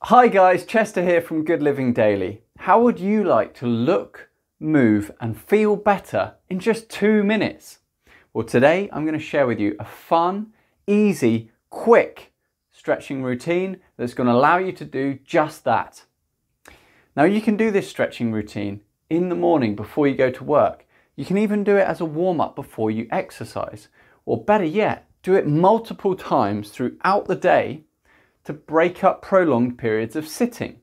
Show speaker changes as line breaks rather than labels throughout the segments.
Hi guys, Chester here from Good Living Daily. How would you like to look, move and feel better in just 2 minutes? Well, today I'm going to share with you a fun, easy, quick stretching routine that's going to allow you to do just that. Now you can do this stretching routine in the morning before you go to work. You can even do it as a warm-up before you exercise. Or better yet, do it multiple times throughout the day to break up prolonged periods of sitting.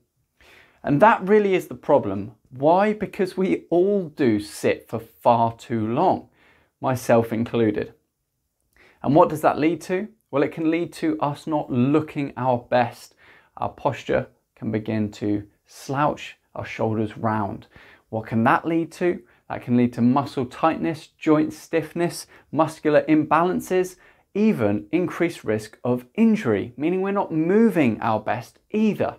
And that really is the problem. Why? Because we all do sit for far too long, myself included. And what does that lead to? Well, it can lead to us not looking our best. Our posture can begin to slouch, our shoulders round. What can that lead to? That can lead to muscle tightness, joint stiffness, muscular imbalances, even increased risk of injury, meaning we're not moving our best either.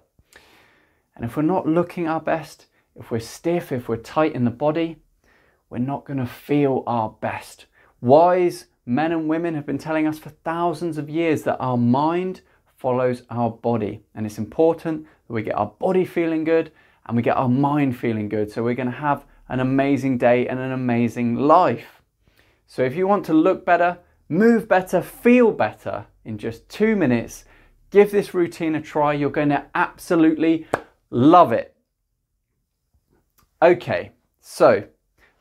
And if we're not looking our best, if we're stiff, if we're tight in the body, we're not going to feel our best. Wise men and women have been telling us for thousands of years that our mind follows our body. And it's important that we get our body feeling good and we get our mind feeling good. So we're going to have an amazing day and an amazing life. So if you want to look better, move better, feel better in just 2 minutes, give this routine a try. You're going to absolutely love it. Okay, so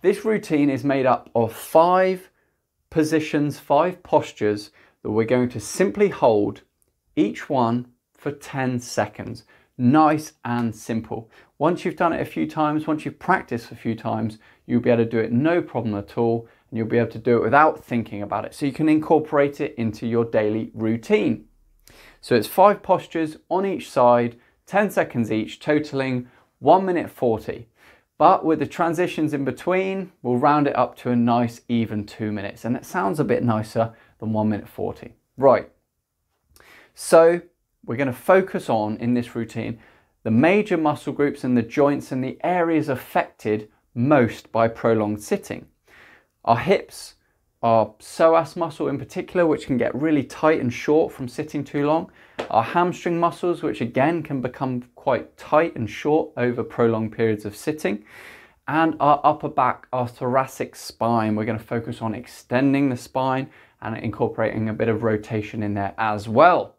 this routine is made up of 5 positions, 5 postures that we're going to simply hold, each one for 10 seconds. Nice and simple. Once you've done it a few times, once you've practiced a few times, you'll be able to do it no problem at all. And you'll be able to do it without thinking about it. So you can incorporate it into your daily routine. So it's 5 postures on each side, 10 seconds each, totaling 1 minute 40. But with the transitions in between, we'll round it up to a nice even 2 minutes. And it sounds a bit nicer than 1 minute 40. Right. So we're going to focus on, in this routine, the major muscle groups and the joints and the areas affected most by prolonged sitting. Our hips, our psoas muscle in particular, which can get really tight and short from sitting too long. Our hamstring muscles, which again can become quite tight and short over prolonged periods of sitting. And our upper back, our thoracic spine. We're going to focus on extending the spine and incorporating a bit of rotation in there as well.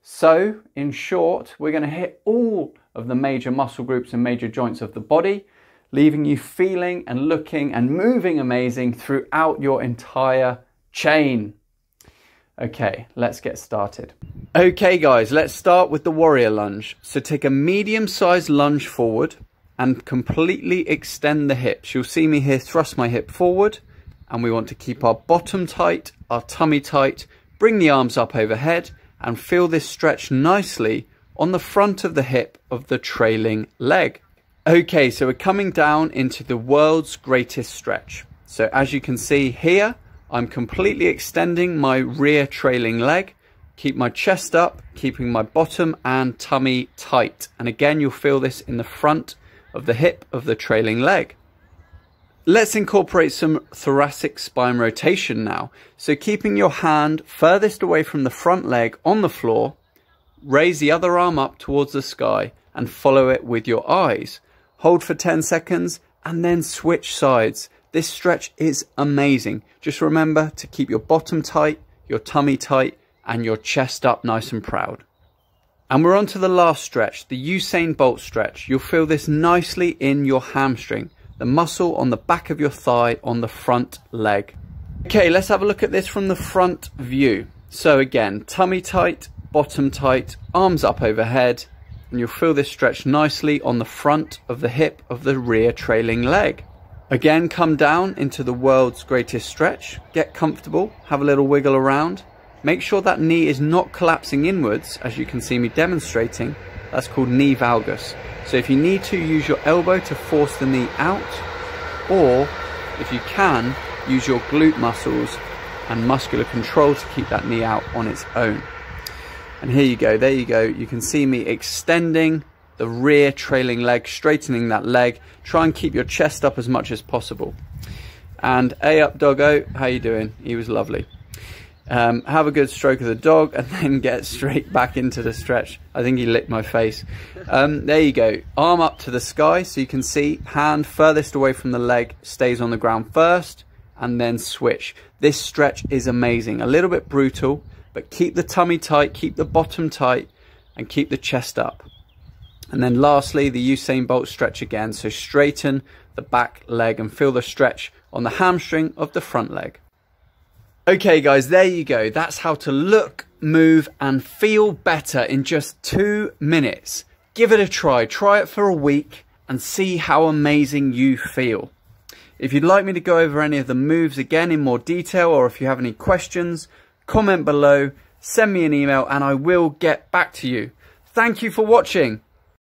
So in short, we're going to hit all of the major muscle groups and major joints of the body, leaving you feeling and looking and moving amazing throughout your entire chain. Okay, let's get started. Okay guys, let's start with the warrior lunge. So take a medium-sized lunge forward and completely extend the hips. You'll see me here thrust my hip forward, and we want to keep our bottom tight, our tummy tight, bring the arms up overhead and feel this stretch nicely on the front of the hip of the trailing leg. Okay, so we're coming down into the world's greatest stretch. So as you can see here, I'm completely extending my rear trailing leg, keep my chest up, keeping my bottom and tummy tight. And again, you'll feel this in the front of the hip of the trailing leg. Let's incorporate some thoracic spine rotation now. So keeping your hand furthest away from the front leg on the floor, raise the other arm up towards the sky and follow it with your eyes. Hold for 10 seconds and then switch sides. This stretch is amazing. Just remember to keep your bottom tight, your tummy tight, and your chest up nice and proud. And we're on to the last stretch, the Usain Bolt stretch. You'll feel this nicely in your hamstring, the muscle on the back of your thigh on the front leg. Okay, let's have a look at this from the front view. So again, tummy tight, bottom tight, arms up overhead, and you'll feel this stretch nicely on the front of the hip of the rear trailing leg. Again, come down into the world's greatest stretch. Get comfortable, have a little wiggle around. Make sure that knee is not collapsing inwards, as you can see me demonstrating. That's called knee valgus. So if you need to, use your elbow to force the knee out, or if you can, use your glute muscles and muscular control to keep that knee out on its own. And here you go, there you go. You can see me extending the rear trailing leg, straightening that leg. Try and keep your chest up as much as possible. And A up doggo, how you doing? He was lovely. have a good stroke of the dog, and then get straight back into the stretch. I think he licked my face. There you go. Arm up to the sky so you can see. Hand furthest away from the leg stays on the ground first, and then switch. This stretch is amazing. A little bit brutal, but keep the tummy tight, keep the bottom tight, and keep the chest up. And then lastly, the Usain Bolt stretch again. So straighten the back leg and feel the stretch on the hamstring of the front leg. Okay guys, there you go. That's how to look, move and feel better in just 2 minutes. Give it a try. Try it for a week and see how amazing you feel. If you'd like me to go over any of the moves again in more detail, or if you have any questions, comment below, send me an email and I will get back to you. Thank you for watching.